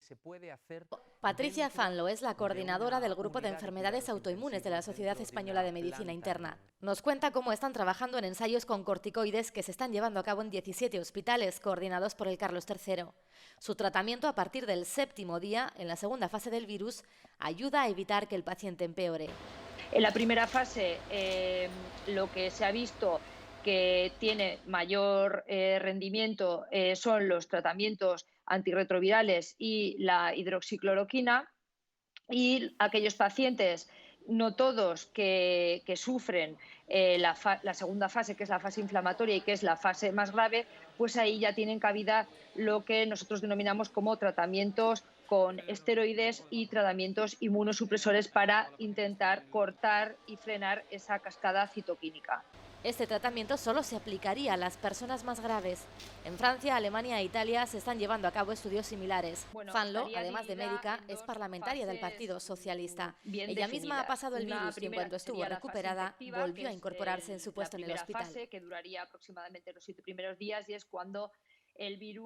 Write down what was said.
se puede hacer. Patricia Fanlo es la coordinadora del Grupo de Enfermedades Autoinmunes de la Sociedad Española de Medicina Interna. Nos cuenta cómo están trabajando en ensayos con corticoides que se están llevando a cabo en 17 hospitales coordinados por el Carlos III. Su tratamiento a partir del 7º día, en la segunda fase del virus, ayuda a evitar que el paciente empeore. En la primera fase, lo que se ha visto que tiene mayor rendimiento son los tratamientos antirretrovirales y la hidroxicloroquina, y aquellos pacientes, no todos, que sufren la segunda fase, que es la fase inflamatoria y que es la fase más grave, pues ahí ya tienen cabida lo que nosotros denominamos como tratamientos con esteroides y tratamientos inmunosupresores para intentar cortar y frenar esa cascada citoquímica. Este tratamiento solo se aplicaría a las personas más graves. En Francia, Alemania e Italia se están llevando a cabo estudios similares. Fanlo, además de médica, es parlamentaria del Partido Socialista. Ella misma ha pasado el virus y en cuanto estuvo recuperada, volvió a incorporarse en su puesto en el hospital. La primera fase, que duraría aproximadamente los 7 primeros días, y es cuando el virus